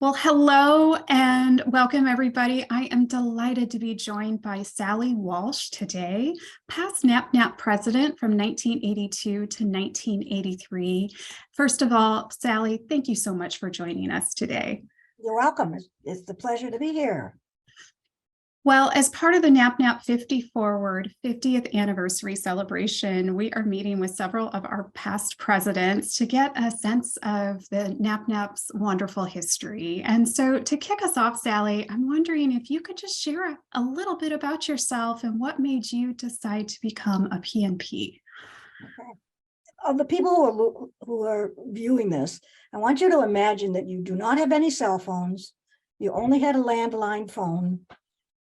Well, hello and welcome, everybody. I am delighted to be joined by Sally Walsh today, past NAPNAP president from 1982 to 1983. First of all, Sally, thank you so much for joining us today. You're welcome. It's the pleasure to be here. Well, as part of the NAPNAP 50 Forward 50th anniversary celebration, we are meeting with several of our past presidents to get a sense of the NAPNAP's wonderful history. And so to kick us off, Sally, I'm wondering if you could just share a little bit about yourself and what made you decide to become a PNP. Okay. Of the people who are viewing this, I want you to imagine that you do not have any cell phones. You only had a landline phone.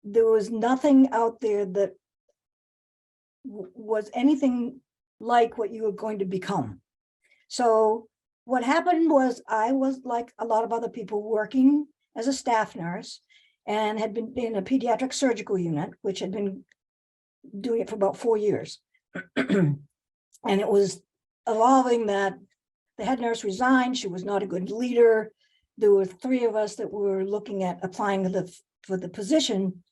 There was nothing out there that was anything like what you were going to become. So what happened was I was, like a lot of other people, working as a staff nurse and had been in a pediatric surgical unit, which had been doing it for about 4 years. And it was evolving that the head nurse resigned. She was not a good leader. There were 3 of us that were looking at applying for the position.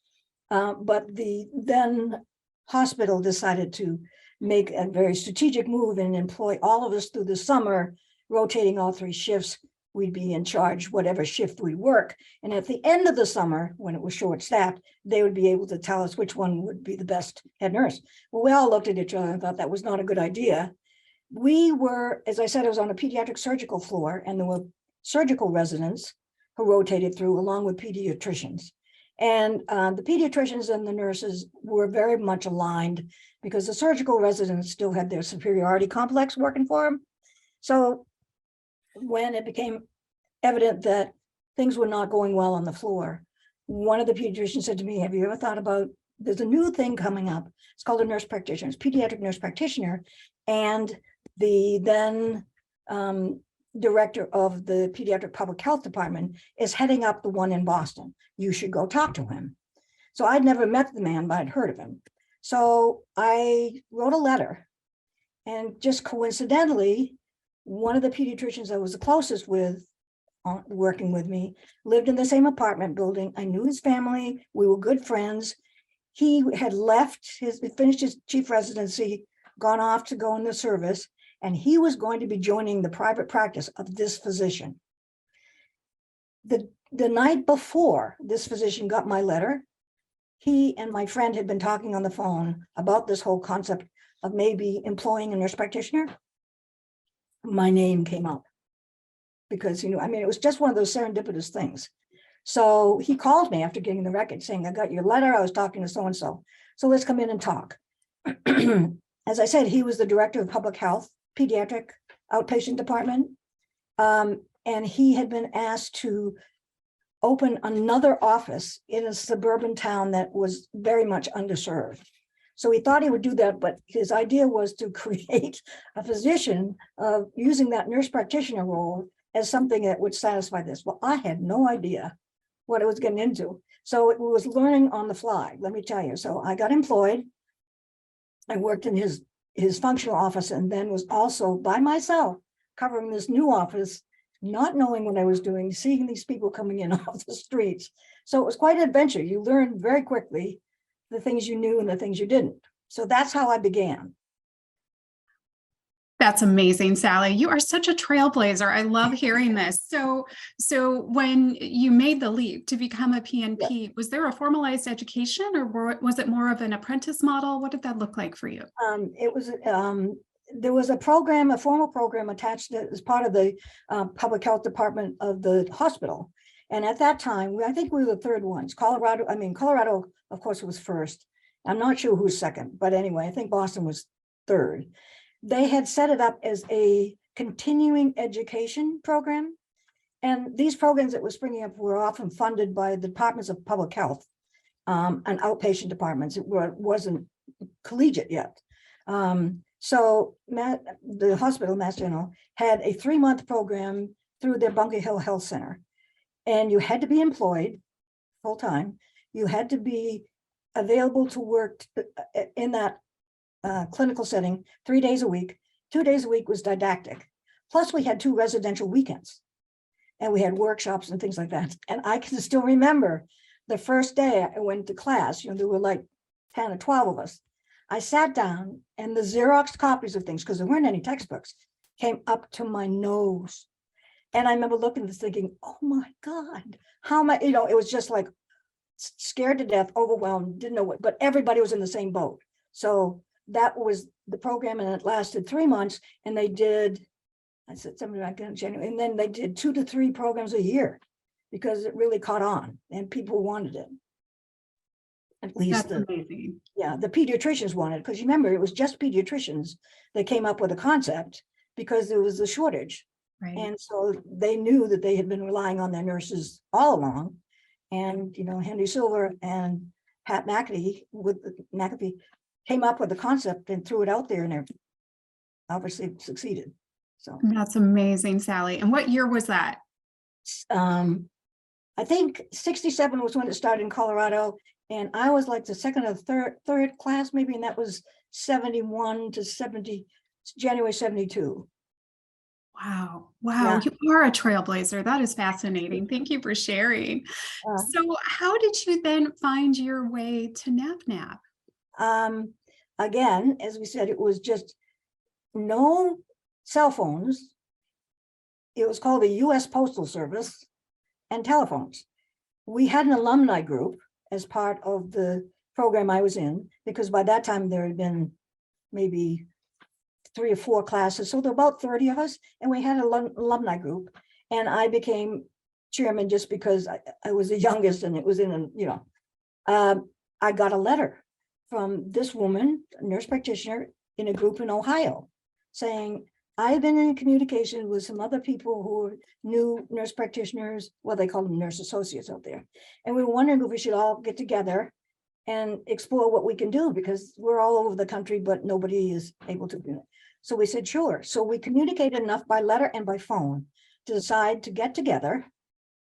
But the then hospital decided to make a very strategic move and employ all of us through the summer, rotating all 3 shifts. We'd be in charge, whatever shift we work. And at the end of the summer, when it was short-staffed, they would be able to tell us which one would be the best head nurse. Well, we all looked at each other and thought that was not a good idea. We were, as I said, I was on a pediatric surgical floor, and there were surgical residents who rotated through along with pediatricians. And the pediatricians and the nurses were very much aligned because the surgical residents still had their superiority complex working for them. So when it became evident that things were not going well on the floor, one of the pediatricians said to me, have you ever thought about, there's a new thing coming up. It's called a nurse practitioner. It's pediatric nurse practitioner. And the then director of the pediatric public health department is heading up the one in Boston. You should go talk to him. So I'd never met the man, but I'd heard of him. So I wrote a letter, and just coincidentally, one of the pediatricians I was the closest with working with me lived in the same apartment building. I knew his family. We were good friends. He had finished his chief residency, gone off to go in the service, and he was going to be joining the private practice of this physician. The night before this physician got my letter, he and my friend had been talking on the phone about this whole concept of maybe employing a nurse practitioner. My name came up because, it was just one of those serendipitous things. So he called me after getting the record saying, I got your letter. I was talking to so-and-so. So let's come in and talk. As I said, he was the director of public health, pediatric outpatient department. And he had been asked to open another office in a suburban town that was very much underserved. So he thought he would do that, but his idea was to create a position of using that nurse practitioner role as something that would satisfy this. Well, I had no idea what I was getting into. So it was learning on the fly, let me tell you. So I got employed. I worked in his functional office, and then was also by myself covering this new office, not knowing what I was doing, seeing these people coming in off the streets. So it was quite an adventure. You learned very quickly the things you knew and the things you didn't. So that's how I began. That's amazing, Sally. You are such a trailblazer. I love hearing this. So when you made the leap to become a PNP, yeah, was there a formalized education, or was it more of an apprentice model? What did that look like for you? There was a program, a formal program attached as part of the public health department of the hospital. And at that time, I think we were the third ones. Colorado, of course, was first. I'm not sure who's second, but anyway, I think Boston was third. They had set it up as a continuing education program. And these programs that were springing up were often funded by the departments of public health and outpatient departments. It wasn't collegiate yet. So the hospital, Mass General, had a 3-month program through their Bunker Hill Health Center. And you had to be employed full-time. You had to be available to work in that clinical setting 3 days a week. 2 days a week was didactic. Plus we had 2 residential weekends. and we had workshops and things like that. And I can still remember the first day I went to class, there were like 10 or 12 of us. I sat down and the Xerox copies of things, because there weren't any textbooks, came up to my nose. And I remember looking at this thinking, oh my God, how am I, it was just like scared to death, overwhelmed, didn't know what, but everybody was in the same boat. So that was the program, and it lasted 3 months, and they did, I said something like that in January, and then they did 2 to 3 programs a year because it really caught on and people wanted it. At least That's amazing. the pediatricians wanted it, because you remember it was just pediatricians that came up with a concept because there was a shortage. Right. And so they knew that they had been relying on their nurses all along. And, Henry Silver and Pat McAfee came up with the concept and threw it out there, and they obviously succeeded. So That's amazing, Sally. And what year was that? I think 67 was when it started in Colorado, and I was like the second or third class maybe, and that was 71 to 70, January 72. Wow. Yeah. You are a trailblazer. That is fascinating. Thank you for sharing. So how did you then find your way to NAPNAP? Again, as we said, it was just no cell phones. It was called the U.S. Postal Service, and telephones. We had an alumni group as part of the program I was in, because by that time there had been maybe 3 or 4 classes. So there were about 30 of us, and we had an alumni group, and I became chairman just because I was the youngest, and it was I got a letter from this woman, a nurse practitioner in a group in Ohio, saying, I've been in communication with some other people who are new nurse practitioners, well, they call them nurse associates out there. And we were wondering if we should all get together and explore what we can do, because we're all over the country, but nobody is able to do it. So we said, sure. So we communicated enough by letter and by phone to decide to get together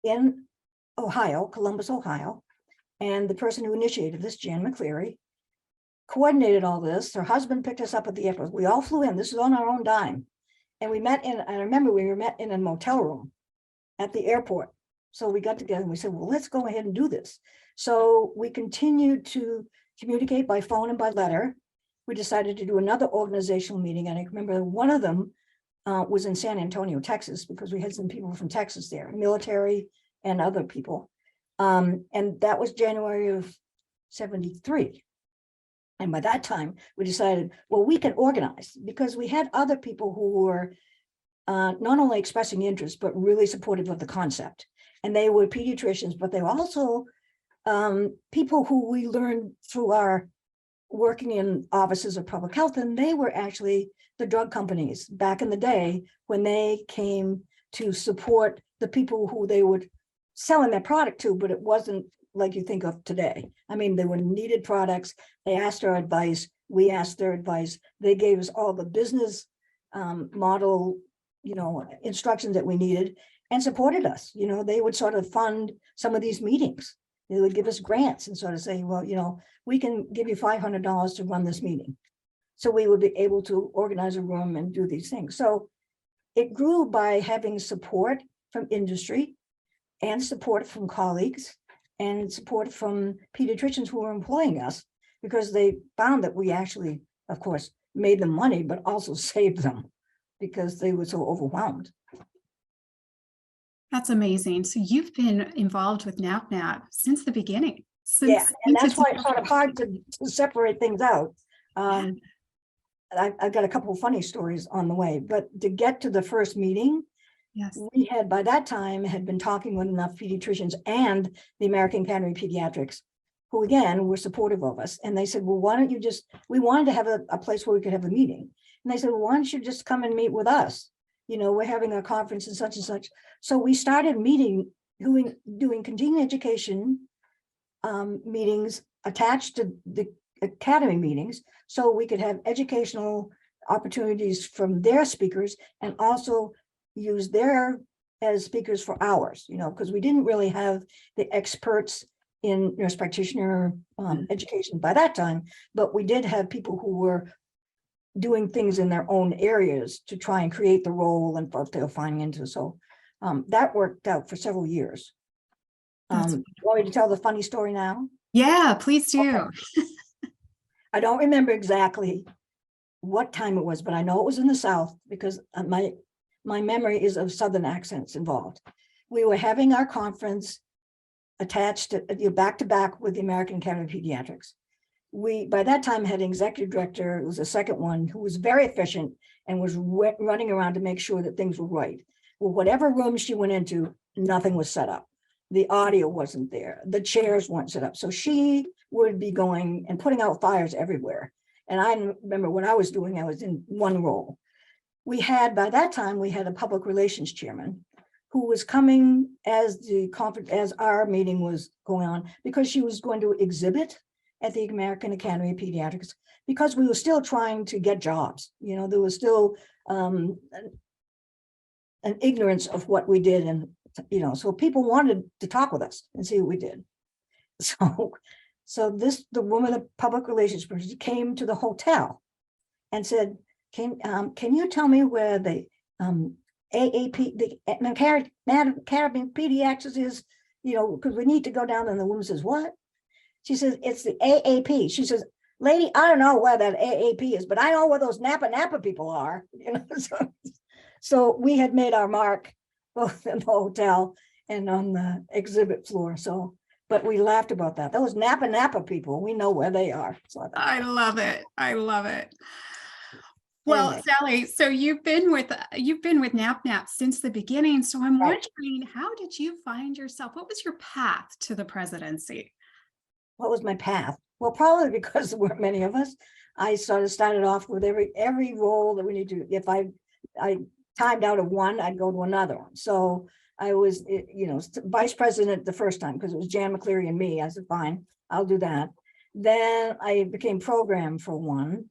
in Ohio, Columbus, Ohio. And the person who initiated this, Jan McCleary, coordinated all this. Her husband picked us up at the airport. We all flew in. This was on our own dime. And we met I remember we were met in a motel room at the airport. So we got together and we said, well, let's go ahead and do this. So we continued to communicate by phone and by letter. We decided to do another organizational meeting. And I remember one of them was in San Antonio, Texas, because we had some people from Texas there, military and other people. And that was January of 73. And by that time, we decided, well, we can organize, because we had other people who were not only expressing interest, but really supportive of the concept. And they were pediatricians, but they were also people who we learned through our working in offices of public health. And they were actually the drug companies back in the day when they came to support the people who they would selling their product to, but it wasn't like you think of today. I mean, they were needed products. They asked our advice. We asked their advice. They gave us all the business model, instructions that we needed, and supported us. They would sort of fund some of these meetings. They would give us grants and sort of say, well, we can give you $500 to run this meeting. So we would be able to organize a room and do these things. So it grew by having support from industry and support from colleagues and support from pediatricians who were employing us, because they found that we actually, of course, made them money, but also saved them because they were so overwhelmed. That's amazing. So you've been involved with NAPNAP since the beginning. And that's why it's sort of hard to separate things out. I've got a couple of funny stories on the way, but to get to the first meeting, yes, we had by that time had been talking with enough pediatricians and the American Academy of Pediatrics, who again were supportive of us. And they said, well, why don't you we wanted to have a place where we could have a meeting. And they said, well, why don't you just come and meet with us? We're having a conference and such. So we started meeting, doing continuing education meetings attached to the academy meetings, so we could have educational opportunities from their speakers and also use their as speakers for ours, because we didn't really have the experts in nurse practitioner education by that time, but we did have people who were doing things in their own areas to try and create the role and what they were finding into. So That worked out for several years. You want me to tell the funny story now? Yeah, please do. Okay. I don't remember exactly what time it was, but I know it was in the South because my memory is of Southern accents involved. We were having our conference attached to, back to back with the American Academy of Pediatrics. We, by that time, had an executive director, it was the second one, who was very efficient and was running around to make sure that things were right. Well, whatever room she went into, nothing was set up. The audio wasn't there. The chairs weren't set up. So she would be going and putting out fires everywhere. And I remember what I was doing, I was in one role. We had, by that time, we had a public relations chairman who was coming as the conference, as our meeting was going on, because she was going to exhibit at the American Academy of Pediatrics, because we were still trying to get jobs. You know, there was still an ignorance of what we did. And, you know, so people wanted to talk with us and see what we did. So the woman, the public relations person, came to the hotel and said, can you tell me where the AAP, the Academy Pediatrics is, you know, because we need to go down. And the woman says, what? She says, it's the AAP. She says, lady, I don't know where that AAP is, but I know where those Napa people are. You know, so we had made our mark both in the hotel and on the exhibit floor. So, but we laughed about that. Those Napa people, we know where they are. So I love it. I love it. Well, anyway. Sally, so you've been with NAPNAP since the beginning. So I'm wondering, how did you find yourself? What was your path to the presidency? What was my path? Well, probably because there weren't many of us. I sort of started off with every role that we need to. If I timed out of one, I'd go to another one. So I was, you know, vice president the first time because it was Jan McCleary and me. I said, fine, I'll do that. Then I became program for one.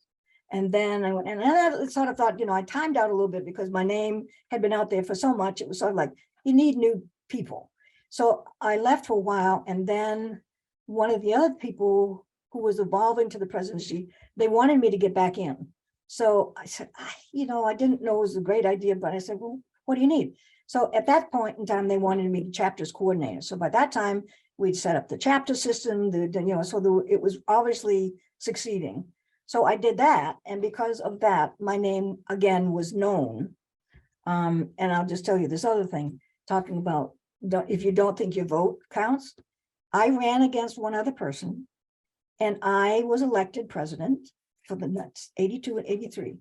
And then I went, and I sort of thought, you know, I timed out a little bit because my name had been out there for so much. It was sort of like, you need new people. So I left for a while. And then one of the other people who was evolving to the presidency, they wanted me to get back in. So I said, you know, I didn't know it was a great idea, but I said, well, what do you need? So at that point in time, they wanted me to chapters coordinator. So by that time, we'd set up the chapter system, you know, so it was obviously succeeding. So I did that. And because of that, my name again was known. And I'll just tell you this other thing, talking about if you don't think your vote counts, I ran against one other person and I was elected president for the next 82 and 83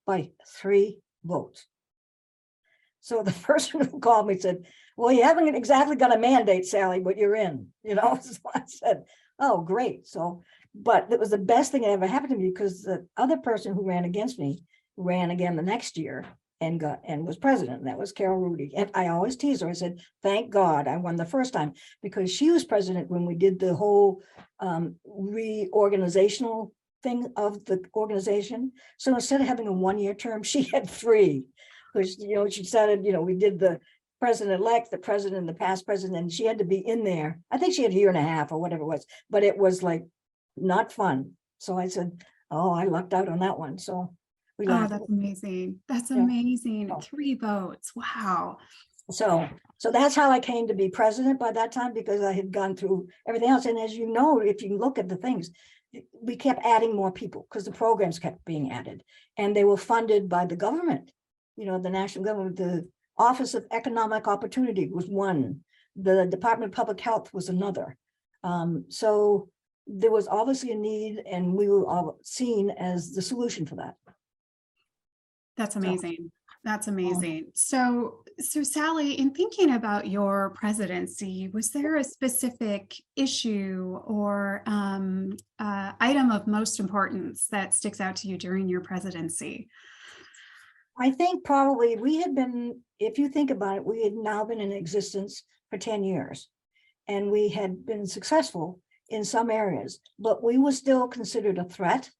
by 3 votes. So the person who called me said, well, you haven't exactly got a mandate, Sally, but you're in, you know. So I said, oh, great. So, but it was the best thing that ever happened to me because the other person who ran against me ran again the next year and was president. And that was Carol Rudy. And I always tease her. I said, thank God I won the first time because she was president when we did the whole reorganizational thing of the organization. So instead of having a 1-year term, she had 3. Because, you know, she started, you know, we did the president-elect, the president, the past president, and she had to be in there. I think she had a 1.5 years or whatever it was, but it was like not fun. So I said, oh, I lucked out on that one. So we laughed. Oh, that's amazing. That's Yeah. amazing. Oh. 3 votes. Wow. So that's how I came to be president by that time, because I had gone through everything else. And as you know, if you look at the things, we kept adding more people because the programs kept being added and they were funded by the government. You know, the national government, the Office of Economic Opportunity was one. The Department of Public Health was another. So there was obviously a need and we were all seen as the solution for that. That's amazing. That's amazing. So Sally, in thinking about your presidency, was there a specific issue or item of most importance that sticks out to you during your presidency? I think probably we had been, if you think about it, we had now been in existence for 10 years and we had been successful in some areas, but we were still considered a threat.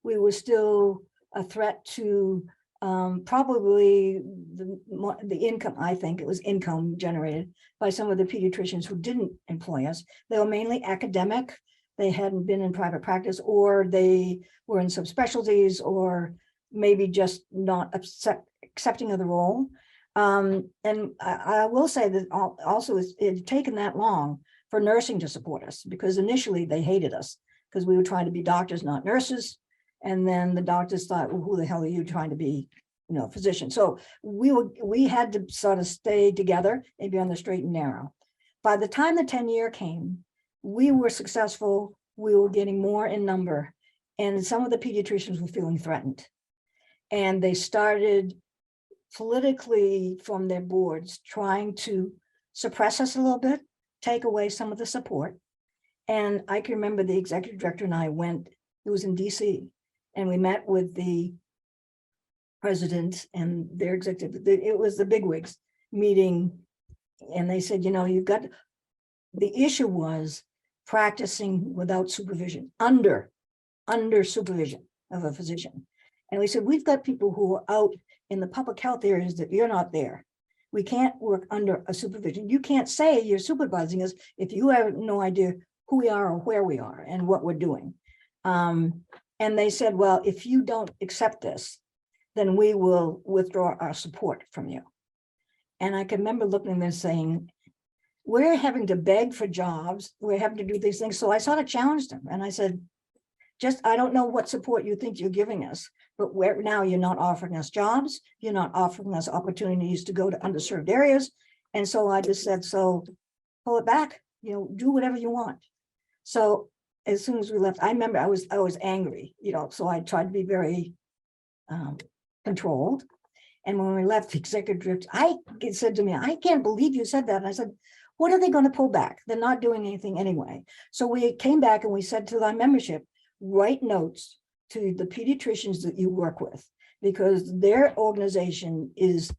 We were still a threat to probably the income. I think it was income generated by some of the pediatricians who didn't employ us. They were mainly academic. They hadn't been in private practice, or they were in subspecialties, or maybe just not accepting of the role. And I will say that also it's taken that long for nursing to support us, because initially they hated us because we were trying to be doctors, not nurses. And then the doctors thought, well, who the hell are you trying to be, physician? So we had to sort of stay together and be on the straight and narrow. By the time the 10-year came, we were successful. We were getting more in number, and some of the pediatricians were feeling threatened. And they started politically from their boards trying to suppress us a little bit, take away some of the support. And I can remember the executive director and I went, it was in DC, and we met with the president and their executive, it was the bigwigs meeting. And they said, you've got, the issue was practicing without supervision, under supervision of a physician. And we said, we've got people who are out in the public health areas that you're not there. We can't work under a supervision. You can't say you're supervising us if you have no idea who we are or where we are and what we're doing. And they said, well, if you don't accept this, then we will withdraw our support from you. And I can remember looking at them saying, we're having to beg for jobs. We're having to do these things. So I sort of challenged them. And I said, I don't know what support you think you're giving us, but now you're not offering us jobs. You're not offering us opportunities to go to underserved areas. And so I just said, so pull it back, do whatever you want. So as soon as we left, I remember I was angry, so I tried to be very controlled. And when we left the executive director, it said to me, I can't believe you said that. And I said, what are they going to pull back? They're not doing anything anyway. So we came back and we said to our membership, write notes to the pediatricians that you work with, because their organization is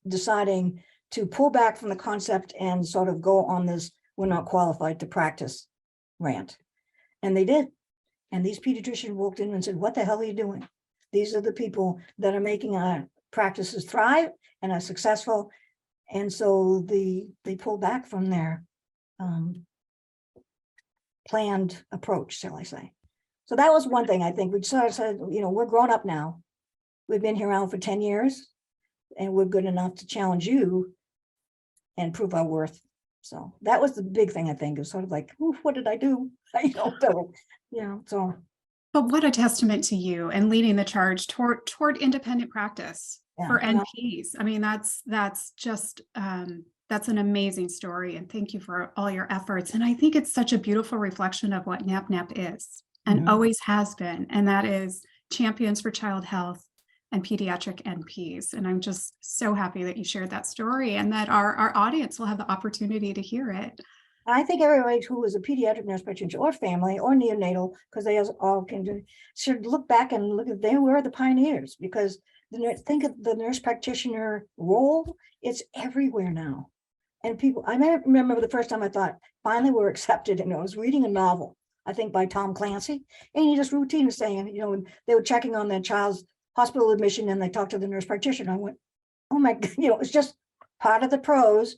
deciding to pull back from the concept and sort of go on this, we're not qualified to practice rant. And they did. And these pediatricians walked in and said, what the hell are you doing? These are the people that are making our practices thrive and are successful. And so they pulled back from their planned approach, shall I say. So that was one thing I think we sort of said, we're grown up now. We've been here around for 10 years and we're good enough to challenge you and prove our worth. So that was the big thing, I think. It was sort of like, what did I do? So. But what a testament to you and leading the charge toward independent practice for NPs. I mean, that's just, that's an amazing story. And thank you for all your efforts. And I think it's such a beautiful reflection of what NAPNAP is and always has been. And that is champions for child health and pediatric NPs. And I'm just so happy that you shared that story and that our audience will have the opportunity to hear it. I think everybody who was a pediatric nurse practitioner or family or neonatal, because they all came to, should look back and look at, they were the pioneers, because think of the nurse practitioner role, it's everywhere now. And people, I remember the first time I thought, finally we're accepted, and I was reading a novel, I think by Tom Clancy, and he just routinely saying, they were checking on their child's hospital admission and they talked to the nurse practitioner. I went, oh my God, it's just part of the pros.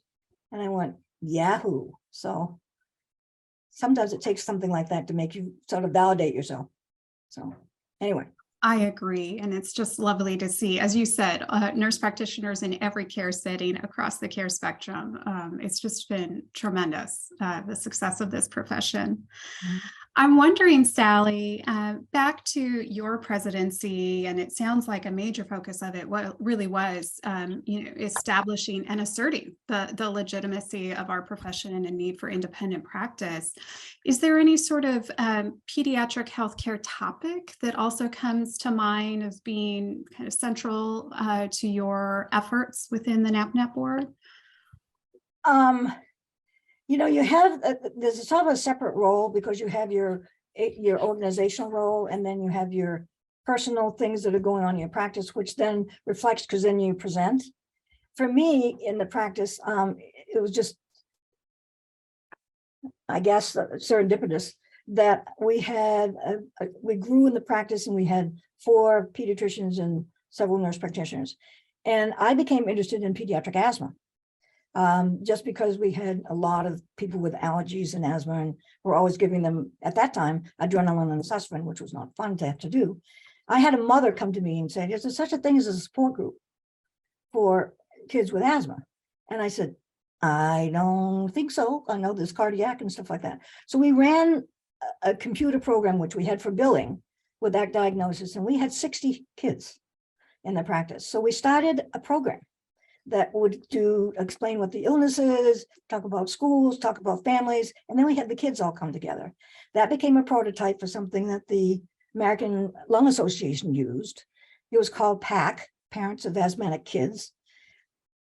And I went, Yahoo. So sometimes it takes something like that to make you sort of validate yourself. So anyway. I agree. And it's just lovely to see, as you said, nurse practitioners in every care setting across the care spectrum. It's just been tremendous, the success of this profession. I'm wondering, Sally, back to your presidency, and it sounds like a major focus of it, what really was, establishing and asserting the legitimacy of our profession and a need for independent practice. Is there any sort of pediatric healthcare topic that also comes to mind as being kind of central to your efforts within the NAPNAP board? You have, there's a sort of a separate role, because you have your organizational role, and then you have your personal things that are going on in your practice, which then reflects, because then you present. For me, in the practice, it was just, I guess, serendipitous that we had, we grew in the practice and we had 4 pediatricians and several nurse practitioners. And I became interested in pediatric asthma. Just because we had a lot of people with allergies and asthma, and we're always giving them, at that time, adrenaline and aspirin, which was not fun to have to do. I had a mother come to me and say, is there such a thing as a support group for kids with asthma. And I said, I don't think so. I know there's cardiac and stuff like that. So we ran a computer program, which we had for billing with that diagnosis, and we had 60 kids in the practice. So we started a program that would explain what the illness is, talk about schools, talk about families, and then we had the kids all come together. That became a prototype for something that the American Lung Association used. It was called PAC, Parents of Asthmatic Kids.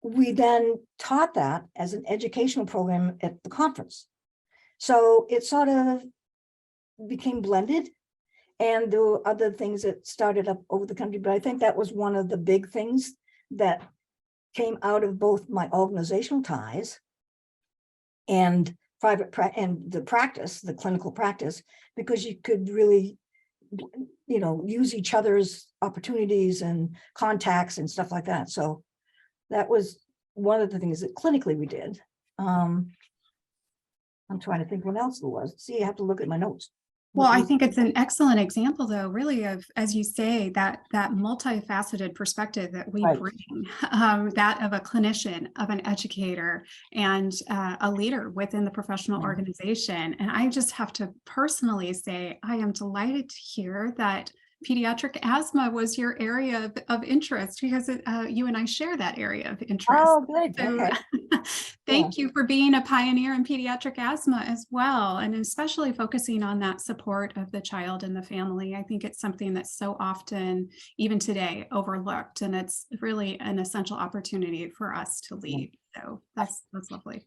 We then taught that as an educational program at the conference. So it sort of became blended, and there were other things that started up over the country, but I think that was one of the big things that came out of both my organizational ties and and the practice, the clinical practice, because you could really, use each other's opportunities and contacts and stuff like that. So that was one of the things that clinically we did. I'm trying to think what else there was. See, I have to look at my notes. Well, I think it's an excellent example, though, really, of, as you say, that multifaceted perspective that we bring, that of a clinician, of an educator, and a leader within the professional organization. And I just have to personally say, I am delighted to hear that pediatric asthma was your area of interest, because you and I share that area of interest. Oh, good. So, okay. thank you for being a pioneer in pediatric asthma as well, and especially focusing on that support of the child and the family. I think it's something that's so often, even today, overlooked, and it's really an essential opportunity for us to lead. So that's lovely.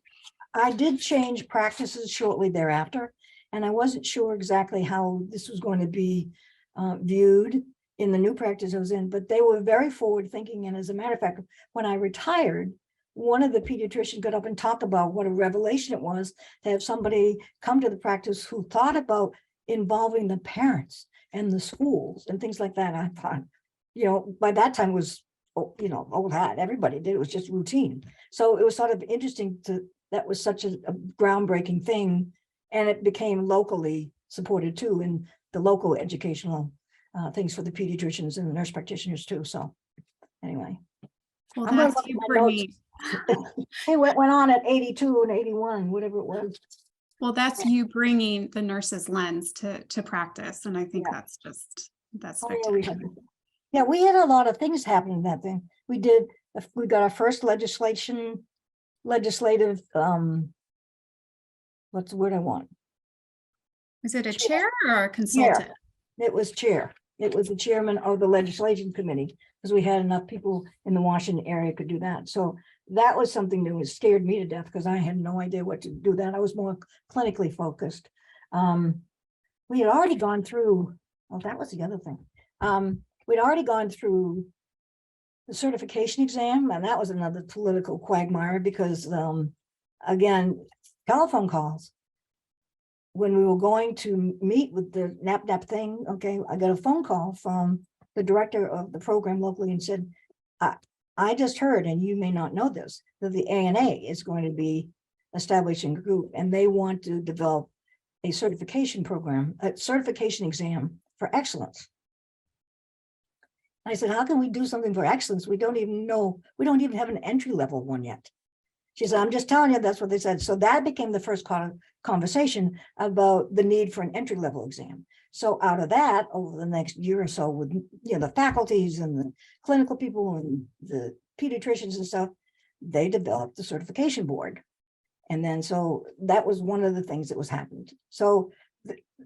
I did change practices shortly thereafter, and I wasn't sure exactly how this was going to be viewed in the new practice I was in, but they were very forward thinking. And as a matter of fact, when I retired, one of the pediatricians got up and talked about what a revelation it was to have somebody come to the practice who thought about involving the parents and the schools and things like that. I thought, by that time was, old hat. Everybody did. It was just routine. So it was sort of interesting that was such a groundbreaking thing. And it became locally supported too, in the local educational things for the pediatricians and the nurse practitioners too. So anyway. Well, that's you bringing. It went on at 82 and 81, whatever it was. Well, that's you bringing the nurse's lens to practice. And I think that's spectacular. We had a lot of things happening that thing. We got our first legislative, what's the word I want? Is it a chair or a consultant? Yeah, it was chair. It was the chairman of the legislation committee, because we had enough people in the Washington area could do that. So that was something that scared me to death, because I had no idea what to do that. I was more clinically focused. We had already gone through, that was the other thing. We'd already gone through the certification exam, and that was another political quagmire, because again, telephone calls. When we were going to meet with the NAPNAP thing, I got a phone call from the director of the program locally and said, I just heard, and you may not know this, that the ANA is going to be establishing a group, and they want to develop a certification program, a certification exam for excellence. I said, how can we do something for excellence? We don't even have an entry level one yet. She said, I'm just telling you, that's what they said. So that became the first conversation about the need for an entry level exam. So out of that, over the next year or so, with the faculties and the clinical people and the pediatricians and stuff, they developed the certification board. And then so that was one of the things that was happened. So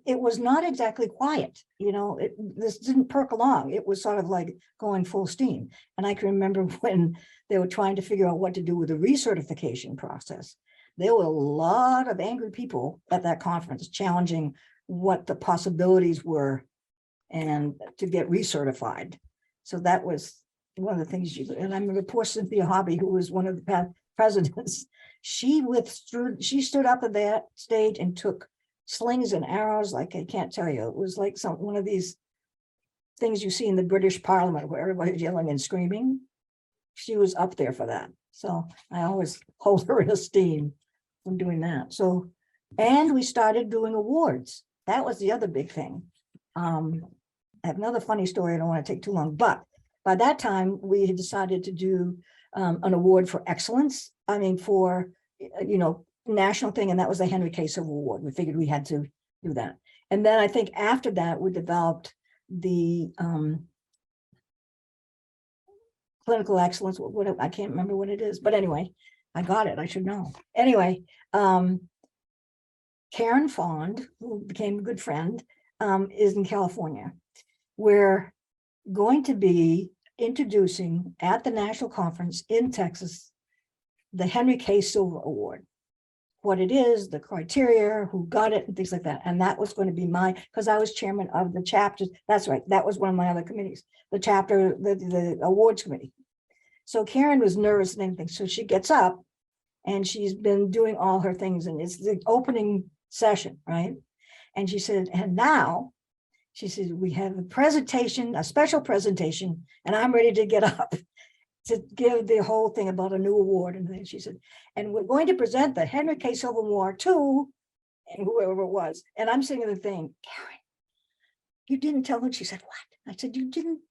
it was not exactly quiet, this didn't perk along. It was sort of like going full steam. And I can remember when they were trying to figure out what to do with the recertification process. There were a lot of angry people at that conference challenging what the possibilities were and to get recertified. So that was one of the things and I remember poor Cynthia Hobby, who was one of the presidents, she stood up at that stage and took slings and arrows, like I can't tell you. It was like one of these things you see in the British Parliament where everybody's yelling and screaming. She was up there for that. So I always hold her in esteem from doing that. So, and we started doing awards. That was the other big thing. I have another funny story. I don't want to take too long, but by that time we had decided to do an award for excellence. I mean, for, national thing, and that was the Henry K. Silver Award. We figured we had to do that. And then I think after that, we developed the clinical excellence. What I can't remember what it is, but anyway, I got it. I should know. Anyway, Karen Fond, who became a good friend, is in California. We're going to be introducing at the national conference in Texas the Henry K. Silver Award. What it is, the criteria, who got it, and things like that. And that was going to be because I was chairman of the chapters. That's right. That was one of my other committees, the chapter, the awards committee. So Karen was nervous and everything. So she gets up and she's been doing all her things, and it's the opening session, right? And she said, and now she said, we have a presentation, a special presentation, and I'm ready to get up to give the whole thing about a new award. And then she said, and we're going to present the Henry K. Silver Award to, and whoever it was. And I'm sitting there thinking, Karen, you didn't tell her? She said, what? I said, you didn't.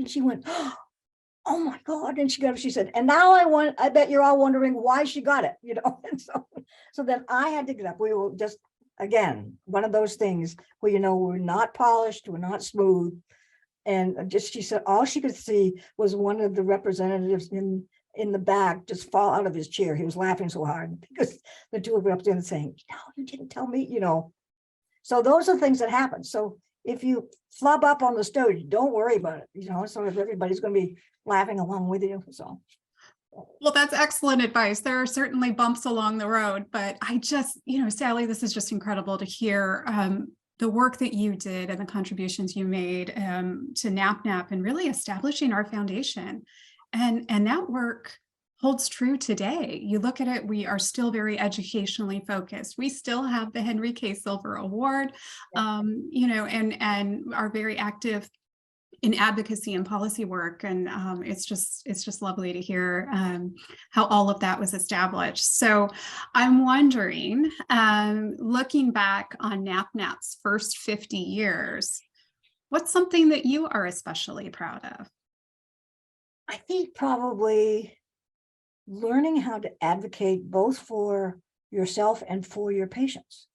She went, oh my God. And she got up, she said, and now I bet you're all wondering why she got it, And so then I had to get up. We were just, again, one of those things where, we're not polished, we're not smooth. And just, she said, all she could see was one of the representatives in the back just fall out of his chair. He was laughing so hard because the two of them up there and saying, no, you didn't tell me, So those are things that happen. So if you flub up on the stage, don't worry about it, so if everybody's going to be laughing along with you. So. Well, that's excellent advice. There are certainly bumps along the road, but I just, Sally, this is just incredible to hear the work that you did and the contributions you made to NAPNAP and really establishing our foundation. And that work holds true today. You look at it, we are still very educationally focused. We still have the Henry K. Silver Award, and are very active in advocacy and policy work. And it's just lovely to hear how all of that was established. So I'm wondering, looking back on NAPNAP's first 50 years, what's something that you are especially proud of? I think probably learning how to advocate both for yourself and for your patients,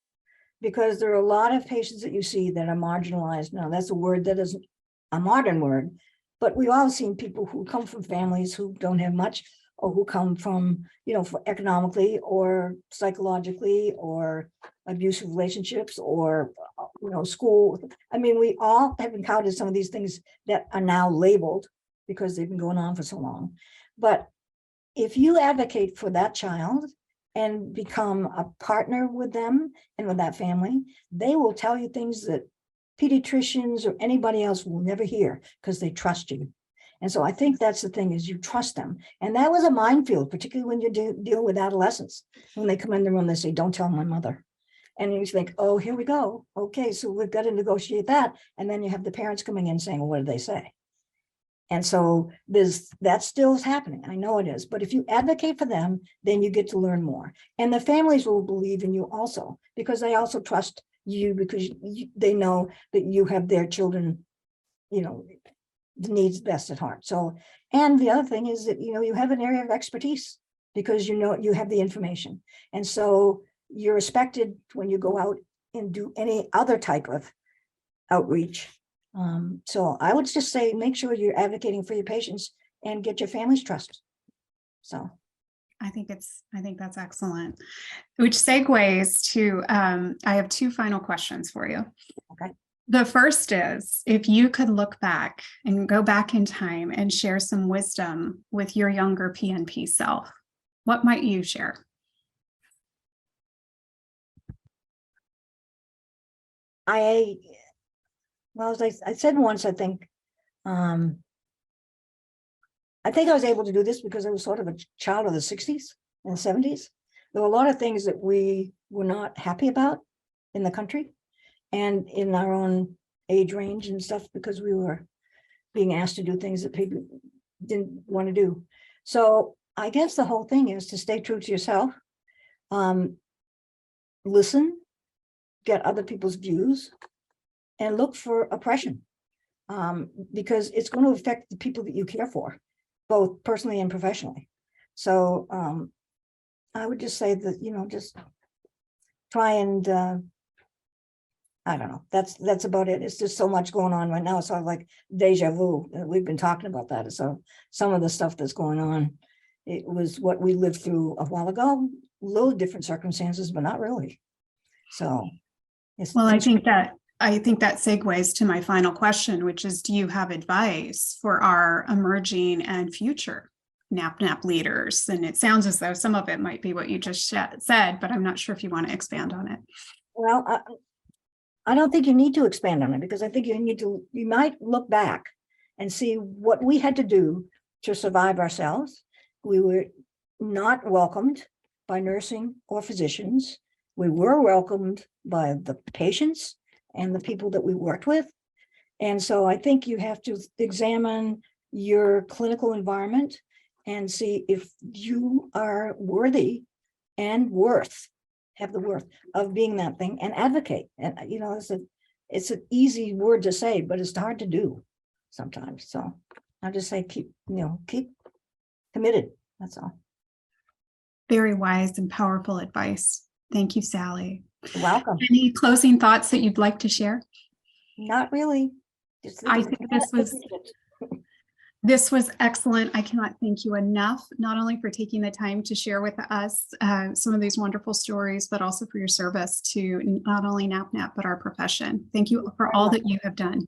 because there are a lot of patients that you see that are marginalized. Now, that's a word that isn't a modern word, but we've all seen people who come from families who don't have much, or who come from, for economically or psychologically or abusive relationships or, school. I mean, we all have encountered some of these things that are now labeled because they've been going on for so long. But if you advocate for that child and become a partner with them and with that family, they will tell you things that pediatricians or anybody else will never hear because they trust you. And so I think that's the thing, is you trust them. And that was a minefield, particularly when you deal with adolescents. When they come in the room, they say, don't tell my mother. And you think, oh, here we go. Okay, so we've got to negotiate that. And then you have the parents coming in saying, well, what did they say? And so that still is happening. I know it is. But if you advocate for them, then you get to learn more. And the families will believe in you also, because they also trust you, because they know that you have their children, the needs best at heart. So, and the other thing is that, you have an area of expertise because you have the information. And so you're respected when you go out and do any other type of outreach. So I would just say, make sure you're advocating for your patients and get your family's trust. So I think that's excellent, which segues to, I have two final questions for you. Okay. The first is, if you could look back and go back in time and share some wisdom with your younger PNP self, what might you share? Well, as I said once, I think I was able to do this because I was sort of a child of the 60s and 70s. There were a lot of things that we were not happy about in the country and in our own age range and stuff, because we were being asked to do things that people didn't want to do. So I guess the whole thing is to stay true to yourself, listen, get other people's views, and look for oppression, because it's going to affect the people that you care for. both personally and professionally. So I would just say that, just try and I don't know. That's about it. It's just so much going on right now. It's sort of like deja vu. We've been talking about that. So some of the stuff that's going on, it was what we lived through a while ago, a little different circumstances, but not really. So Well, I think that segues to my final question, which is, do you have advice for our emerging and future NAPNAP leaders? And it sounds as though some of it might be what you just said, but I'm not sure if you want to expand on it. Well, I don't think you need to expand on it, because I think you might look back and see what we had to do to survive ourselves. We were not welcomed by nursing or physicians. We were welcomed by the patients and the people that we worked with. And so I think you have to examine your clinical environment and see if you are worthy and have the worth of being that thing, and advocate. And it's an easy word to say, but it's hard to do sometimes. So I'll just say keep committed. That's all. Very wise and powerful advice. Thank you, Sally. You're welcome. Any closing thoughts that you'd like to share? Not really. I think this was excellent. I cannot thank you enough, not only for taking the time to share with us some of these wonderful stories, but also for your service to not only NAPNAP, but our profession. Thank you for all that you have done.